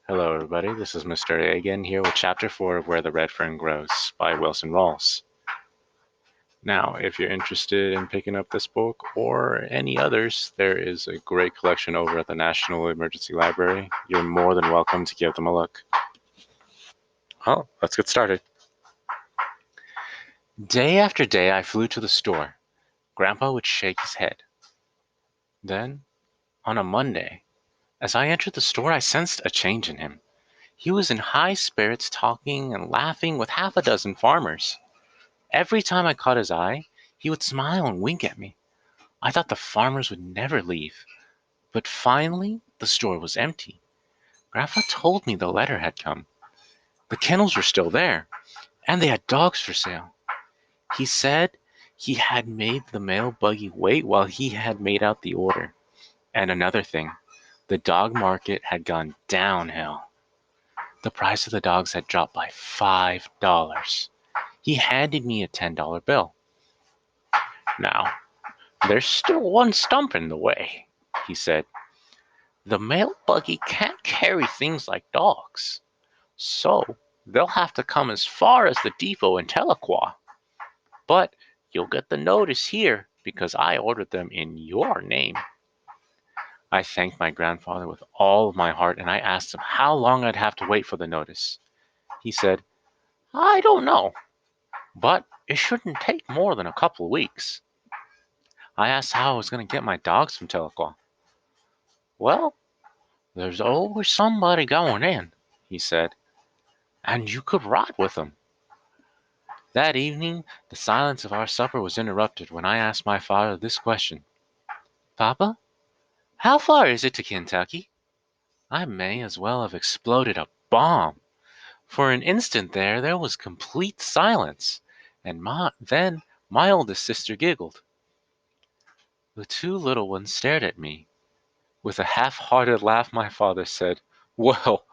Hello, everybody. This is Mr. A again here with Chapter 4 of Where the Red Fern Grows by Wilson Rawls. Now, if you're interested in picking up this book or any others, there is a great collection over at the National Emergency Library. You're more than welcome to give them a look. Well, let's get started. Day after day, I flew to the store. Grandpa would shake his head. Then, on a Monday, as I entered the store, I sensed a change in him. He was in high spirits, talking and laughing with half a dozen farmers. Every time I caught his eye, he would smile and wink at me. I thought the farmers would never leave, but finally the store was empty. Grandpa told me the letter had come. The kennels were still there, and they had dogs for sale. He said he had made the mail buggy wait while he had made out the order. And another thing, the dog market had gone downhill. The price of the dogs had dropped by $5. He handed me a $10 bill. Now, there's still one stump in the way, he said. The mail buggy can't carry things like dogs, so they'll have to come as far as the depot in Tahlequah. But you'll get the notice here because I ordered them in your name. I thanked my grandfather with all of my heart and I asked him how long I'd have to wait for the notice. He said, I don't know, but it shouldn't take more than a couple of weeks. I asked how I was going to get my dogs from Tahlequah. Well, there's always somebody going in, he said, and you could ride with them. That evening, the silence of our supper was interrupted when I asked my father this question. Papa, how far is it to Kentucky? I may as well have exploded a bomb. For an instant there was complete silence, and then my oldest sister giggled. The two little ones stared at me. With a half-hearted laugh, my father said, Well,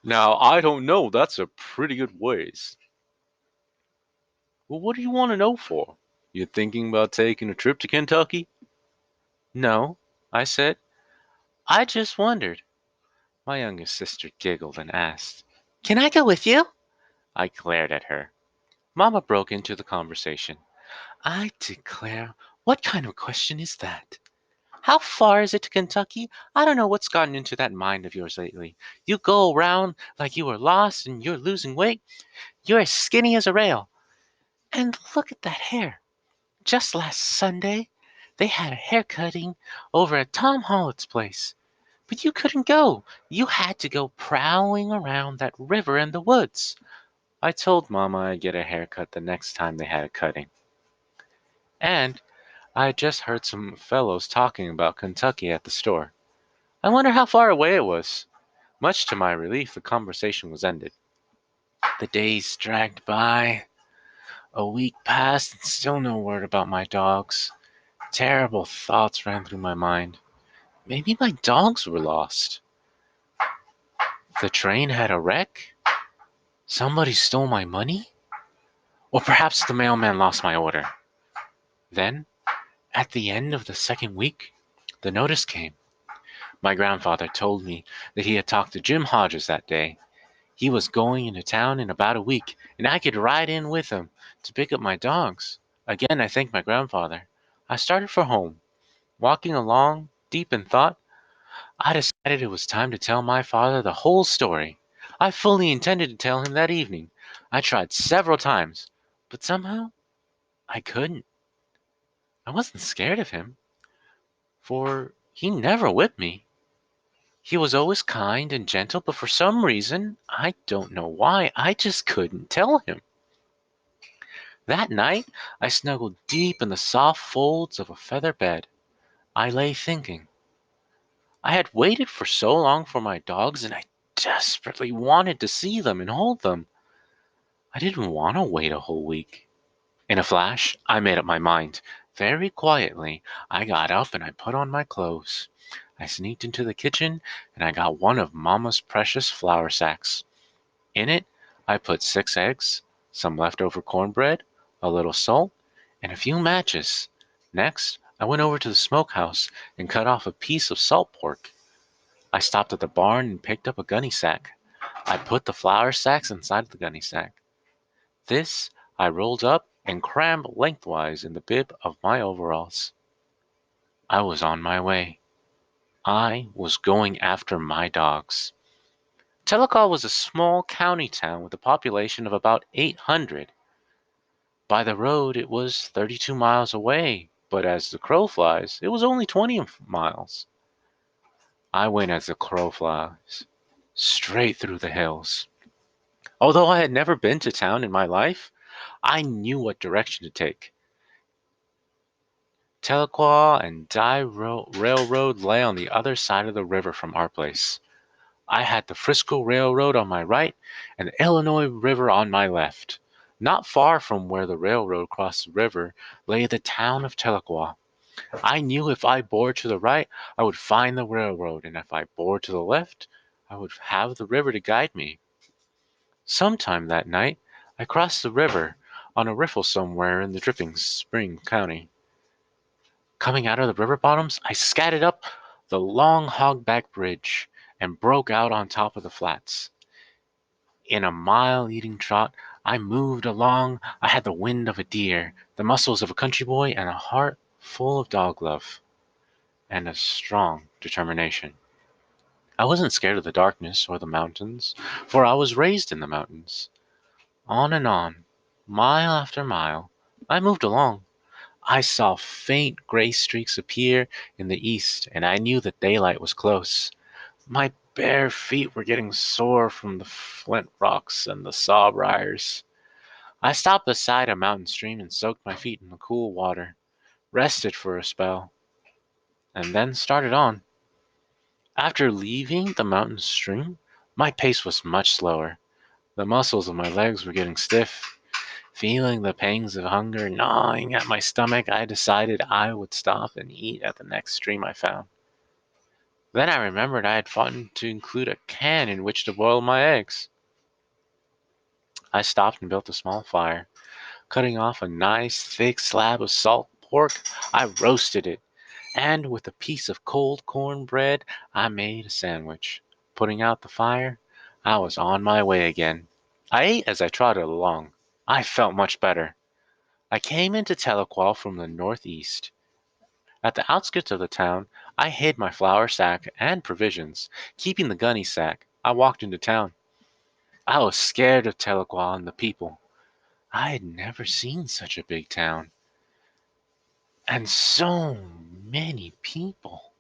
now I don't know, that's a pretty good ways. Well, what do you want to know for? You thinking about taking a trip to Kentucky? No, I said. I just wondered. My youngest sister giggled and asked, Can I go with you? I glared at her. Mama broke into the conversation. I declare, what kind of question is that? How far is it to Kentucky? I don't know what's gotten into that mind of yours lately. You go around like you were lost and you're losing weight. You're as skinny as a rail. And look at that hair. Just last Sunday, they had a hair cutting over at Tom Hollitt's place. But you couldn't go. You had to go prowling around that river in the woods. I told Mama I'd get a haircut the next time they had a cutting. And I had just heard some fellows talking about Kentucky at the store. I wonder how far away it was. Much to my relief, the conversation was ended. The days dragged by. A week passed and still no word about my dogs. Terrible thoughts ran through my mind. Maybe my dogs were lost. The train had a wreck? Somebody stole my money? Or perhaps the mailman lost my order. Then, at the end of the second week, the notice came. My grandfather told me that he had talked to Jim Hodges that day. He was going into town in about a week, and I could ride in with him to pick up my dogs. Again, I thanked my grandfather. I started for home. Walking along, deep in thought, I decided it was time to tell my father the whole story. I fully intended to tell him that evening. I tried several times, but somehow I couldn't. I wasn't scared of him, for he never whipped me. He was always kind and gentle, but for some reason, I don't know why, I just couldn't tell him. That night, I snuggled deep in the soft folds of a feather bed. I lay thinking. I had waited for so long for my dogs, and I desperately wanted to see them and hold them. I didn't want to wait a whole week. In a flash, I made up my mind. Very quietly, I got up and I put on my clothes. I sneaked into the kitchen and I got one of Mama's precious flour sacks. In it, I put 6 eggs, some leftover cornbread, a little salt, and a few matches. Next, I went over to the smokehouse and cut off a piece of salt pork. I stopped at the barn and picked up a gunny sack. I put the flour sacks inside the gunny sack. This I rolled up and crammed lengthwise in the bib of my overalls. I was on my way. I was going after my dogs. Tahlequah was a small county town with a population of about 800. By the road, it was 32 miles away, but as the crow flies, it was only 20 miles. I went as the crow flies, straight through the hills. Although I had never been to town in my life, I knew what direction to take. Tahlequah and Railroad lay on the other side of the river from our place. I had the Frisco Railroad on my right and the Illinois River on my left. Not far from where the railroad crossed the river lay the town of Tahlequah. I knew if I bore to the right, I would find the railroad, and if I bore to the left, I would have the river to guide me. Sometime that night, I crossed the river on a riffle somewhere in the Dripping Spring County. Coming out of the river bottoms, I scattered up the long hogback bridge and broke out on top of the flats. In a mile-eating trot, I moved along. I had the wind of a deer, the muscles of a country boy, and a heart full of dog love, and a strong determination. I wasn't scared of the darkness or the mountains, for I was raised in the mountains. On and on, mile after mile, I moved along. I saw faint gray streaks appear in the east, and I knew that daylight was close. My bare feet were getting sore from the flint rocks and the sawbriars. I stopped beside a mountain stream and soaked my feet in the cool water, rested for a spell, and then started on. After leaving the mountain stream, my pace was much slower. The muscles of my legs were getting stiff. Feeling the pangs of hunger gnawing at my stomach, I decided I would stop and eat at the next stream I found. Then I remembered I had forgotten to include a can in which to boil my eggs. I stopped and built a small fire. Cutting off a nice thick slab of salt pork, I roasted it, and with a piece of cold corn bread, I made a sandwich. Putting out the fire, I was on my way again. I ate as I trotted along. I felt much better. I came into Tahlequah from the northeast. At the outskirts of the town, I hid my flour sack and provisions. Keeping the gunny sack, I walked into town. I was scared of Tahlequah and the people. I had never seen such a big town. And so many people.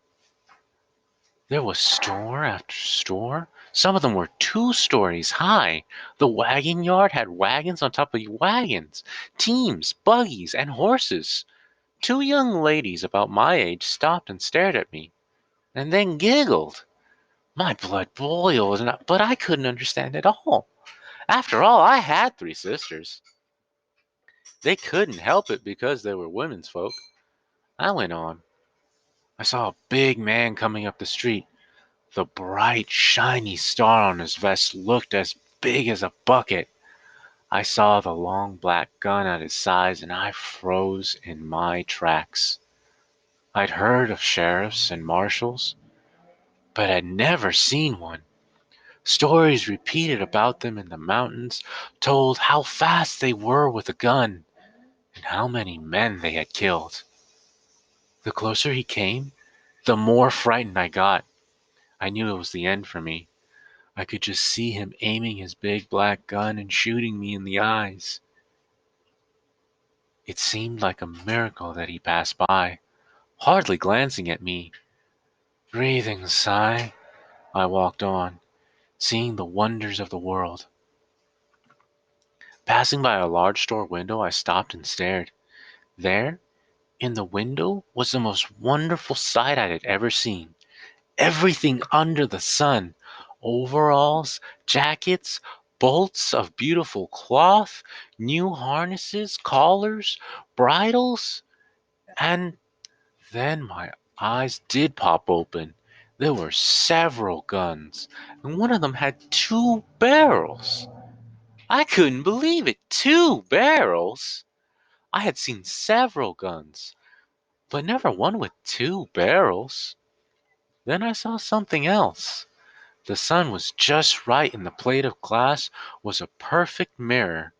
There was store after store. Some of them were 2 stories high. The wagon yard had wagons on top of wagons, teams, buggies, and horses. 2 young ladies about my age stopped and stared at me, and then giggled. My blood boiled, but I couldn't understand it all. After all, I had 3 sisters. They couldn't help it because they were women's folk. I went on. I saw a big man coming up the street. The bright, shiny star on his vest looked as big as a bucket. I saw the long black gun at his side, and I froze in my tracks. I'd heard of sheriffs and marshals, but had never seen one. Stories repeated about them in the mountains told how fast they were with a gun and how many men they had killed. The closer he came, the more frightened I got. I knew it was the end for me. I could just see him aiming his big black gun and shooting me in the eyes. It seemed like a miracle that he passed by, hardly glancing at me. Breathing a sigh, I walked on, seeing the wonders of the world. Passing by a large store window, I stopped and stared. There, in the window, was the most wonderful sight I had ever seen. Everything under the sun: overalls, jackets, bolts of beautiful cloth, new harnesses, collars, bridles, and then my eyes did pop open. There were several guns, and one of them had 2 barrels. I couldn't believe it. 2 barrels! I had seen several guns, but never one with 2 barrels. Then I saw something else. The sun was just right and the plate of glass was a perfect mirror.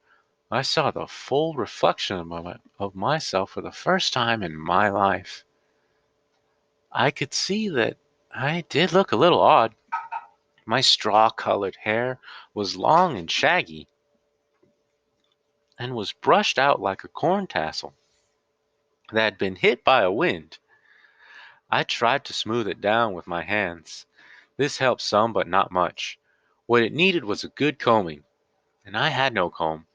I saw the full reflection of myself for the first time in my life. I could see that I did look a little odd. My straw-colored hair was long and shaggy and was brushed out like a corn tassel that had been hit by a wind. I tried to smooth it down with my hands. This helped some, but not much. What it needed was a good combing, and I had no comb.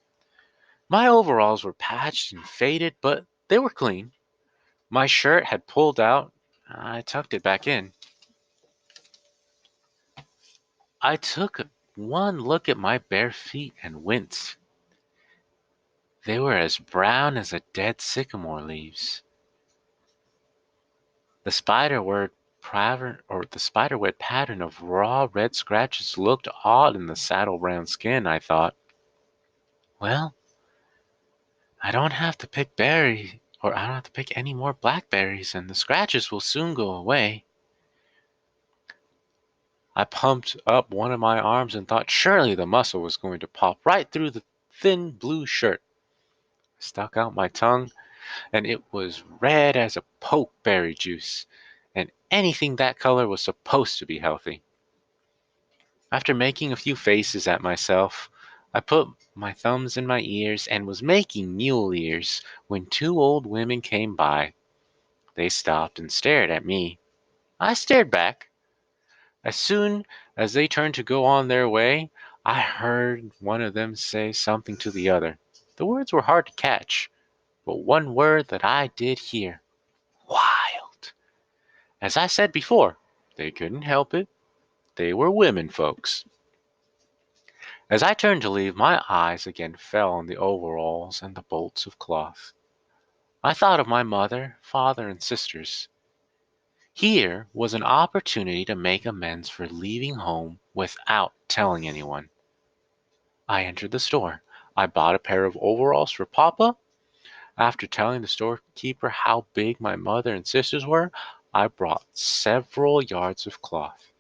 My overalls were patched and faded, but they were clean. My shirt had pulled out. I tucked it back in. I took one look at my bare feet and winced. They were as brown as a dead sycamore leaves. The spiderweb pattern of raw red scratches looked odd in the saddle brown skin, I thought. Well, I don't have to pick any more blackberries, and the scratches will soon go away. I pumped up one of my arms and thought surely the muscle was going to pop right through the thin blue shirt. I stuck out my tongue, and it was red as a pokeberry juice, and anything that color was supposed to be healthy. After making a few faces at myself, I put my thumbs in my ears and was making mule ears when two old women came by. They stopped and stared at me. I stared back. As soon as they turned to go on their way, I heard one of them say something to the other. The words were hard to catch, but one word that I did hear: wild. As I said before, they couldn't help it. They were women folks. As I turned to leave, my eyes again fell on the overalls and the bolts of cloth. I thought of my mother, father, and sisters. Here was an opportunity to make amends for leaving home without telling anyone. I entered the store. I bought a pair of overalls for Papa. After telling the storekeeper how big my mother and sisters were, I bought several yards of cloth.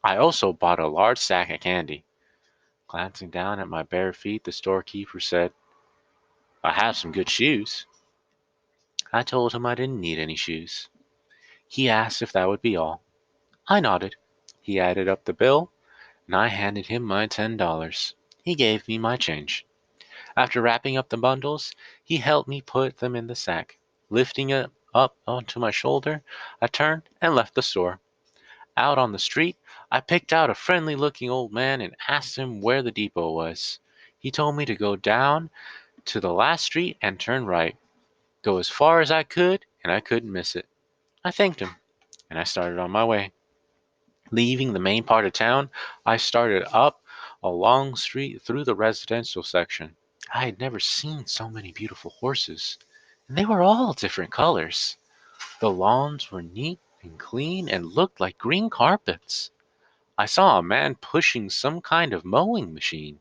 I also bought a large sack of candy. Glancing down at my bare feet, the storekeeper said, "I have some good shoes." I told him I didn't need any shoes. He asked if that would be all. I nodded. He added up the bill, and I handed him my $10. He gave me my change. After wrapping up the bundles, he helped me put them in the sack. Lifting it up onto my shoulder, I turned and left the store. Out on the street, I picked out a friendly-looking old man and asked him where the depot was. He told me to go down to the last street and turn right. Go as far as I could, and I couldn't miss it. I thanked him, and I started on my way. Leaving the main part of town, I started up a long street through the residential section. I had never seen so many beautiful horses, and they were all different colors. The lawns were neat and clean and looked like green carpets. I saw a man pushing some kind of mowing machine.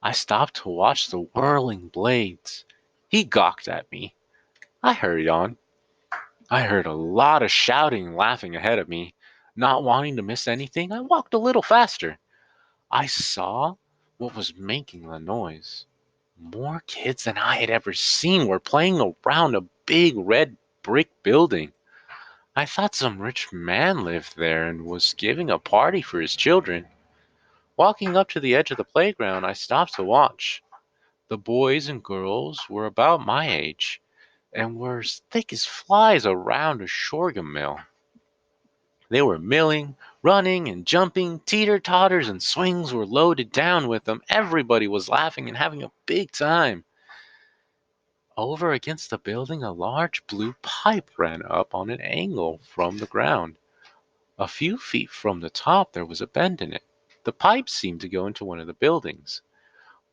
I stopped to watch the whirling blades. He gawked at me. I hurried on. I heard a lot of shouting and laughing ahead of me. Not wanting to miss anything, I walked a little faster. I saw what was making the noise. More kids than I had ever seen were playing around a big red brick building. I thought some rich man lived there and was giving a party for his children. Walking up to the edge of the playground, I stopped to watch. The boys and girls were about my age and were as thick as flies around a sorghum mill. They were milling, running, and jumping. Teeter-totters and swings were loaded down with them. Everybody was laughing and having a big time. Over against the building, a large blue pipe ran up on an angle from the ground. A few feet from the top, there was a bend in it. The pipe seemed to go into one of the buildings.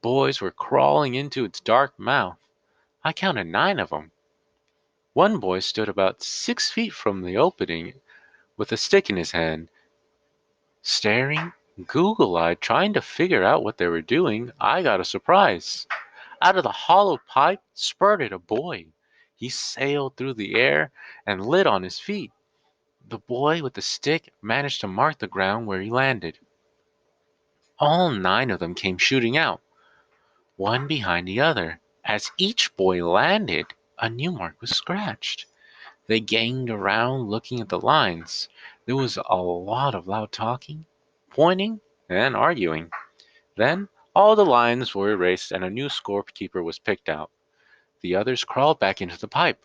Boys were crawling into its dark mouth. I counted 9 of them. One boy stood about 6 feet from the opening with a stick in his hand, staring, Google-eyed, trying to figure out what they were doing. I got a surprise. Out of the hollow pipe spurted a boy. He sailed through the air and lit on his feet. The boy with the stick managed to mark the ground where he landed. All 9 of them came shooting out, one behind the other. As each boy landed, a new mark was scratched. They ganged around looking at the lines. There was a lot of loud talking, pointing, and arguing. Then all the lines were erased and a new scorekeeper was picked out. The others crawled back into the pipe.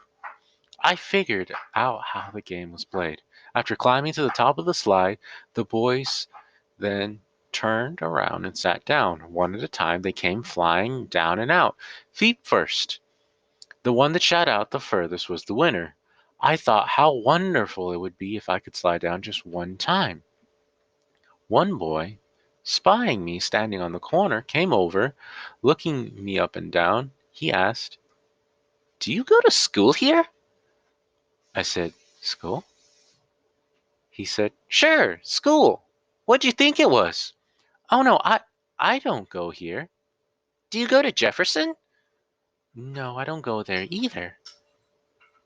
I figured out how the game was played. After climbing to the top of the slide, the boys then turned around and sat down. One at a time, they came flying down and out, feet first. The one that shot out the furthest was the winner. I thought how wonderful it would be if I could slide down just one time. One boy, spying me standing on the corner, came over, looking me up and down. He asked, "Do you go to school here?" I said, "School?" He said, "Sure, school. What'd you think it was?" "Oh no, I don't go here." "Do you go to Jefferson?" "No, I don't go there either."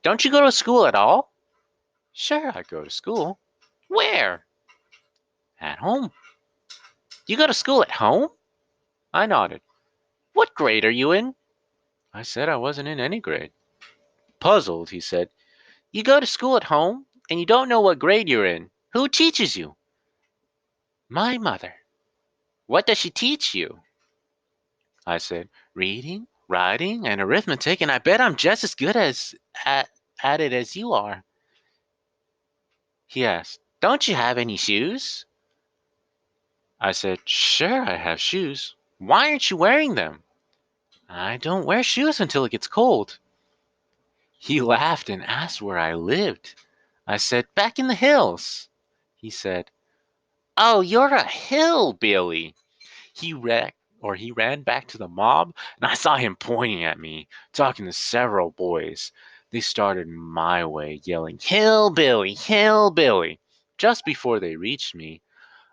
"Don't you go to school at all?" "Sure, I go to school." "Where?" "At home." "You go to school at home?" I nodded. "What grade are you in?" I said I wasn't in any grade. Puzzled, he said, "You go to school at home, and you don't know what grade you're in. Who teaches you?" "My mother." "What does she teach you?" I said, "Reading, writing, and arithmetic, and I bet I'm just as good at, at it as you are." He asked, "Don't you have any shoes?" I said, "Sure, I have shoes." "Why aren't you wearing them?" "I don't wear shoes until it gets cold." He laughed and asked where I lived. I said, "Back in the hills." He said, "Oh, you're a hillbilly." He ran back to the mob, and I saw him pointing at me, talking to several boys. They started my way, yelling, "Hillbilly, hillbilly." Just before they reached me,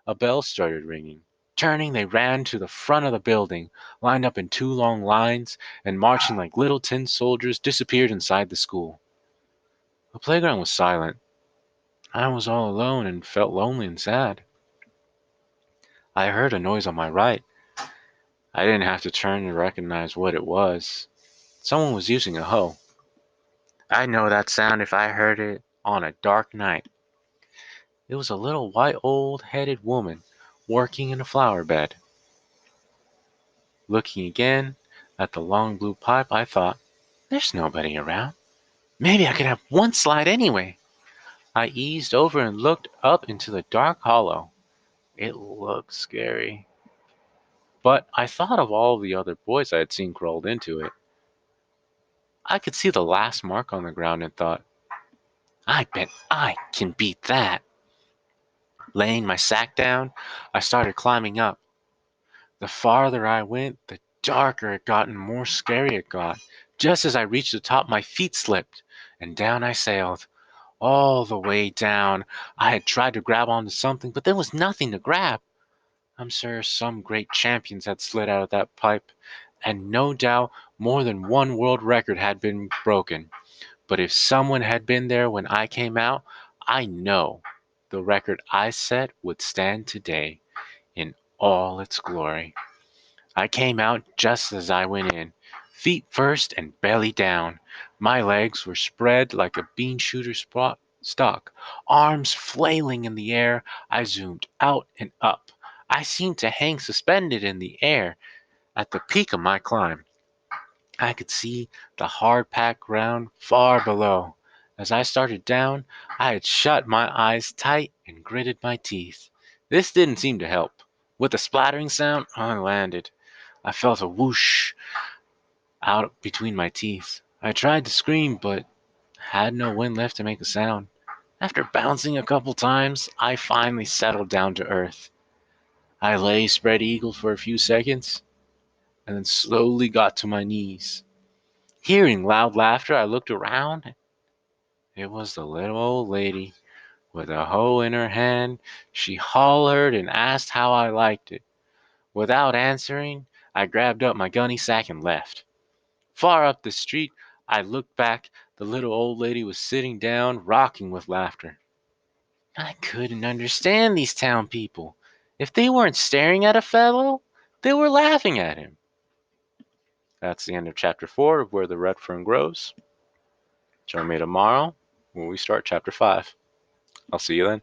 a bell started ringing. Turning, they ran to the front of the building, lined up in 2 long lines, and marching like little tin soldiers, disappeared inside the school. The playground was silent. I was all alone and felt lonely and sad. I heard a noise on my right. I didn't have to turn to recognize what it was. Someone was using a hoe. I'd know that sound if I heard it on a dark night. It was a little white old-headed woman working in a flower bed. Looking again at the long blue pipe, I thought, there's nobody around. Maybe I could have one slide anyway. I eased over and looked up into the dark hollow. It looked scary. But I thought of all the other boys I had seen crawled into it. I could see the last mark on the ground and thought, I bet I can beat that. Laying my sack down, I started climbing up. The farther I went, the darker it got and more scary it got. Just as I reached the top, my feet slipped, and down I sailed. All the way down, I had tried to grab onto something, but there was nothing to grab. I'm sure some great champions had slid out of that pipe, and no doubt more than one world record had been broken. But if someone had been there when I came out, I know the record I set would stand today in all its glory. I came out just as I went in, feet first and belly down. My legs were spread like a bean shooter's stalk, arms flailing in the air. I zoomed out and up. I seemed to hang suspended in the air at the peak of my climb. I could see the hard-packed ground far below. As I started down, I had shut my eyes tight and gritted my teeth. This didn't seem to help. With a splattering sound, I landed. I felt a whoosh out between my teeth. I tried to scream, but had no wind left to make a sound. After bouncing a couple times, I finally settled down to earth. I lay spread eagled for a few seconds, and then slowly got to my knees. Hearing loud laughter, I looked around. It was the little old lady with a hoe in her hand. She hollered and asked how I liked it. Without answering, I grabbed up my gunny sack and left. Far up the street, I looked back. The little old lady was sitting down, rocking with laughter. I couldn't understand these town people. If they weren't staring at a fellow, they were laughing at him. That's the end of chapter 4 of Where the Red Fern Grows. Join me tomorrow when we start chapter 5. I'll see you then.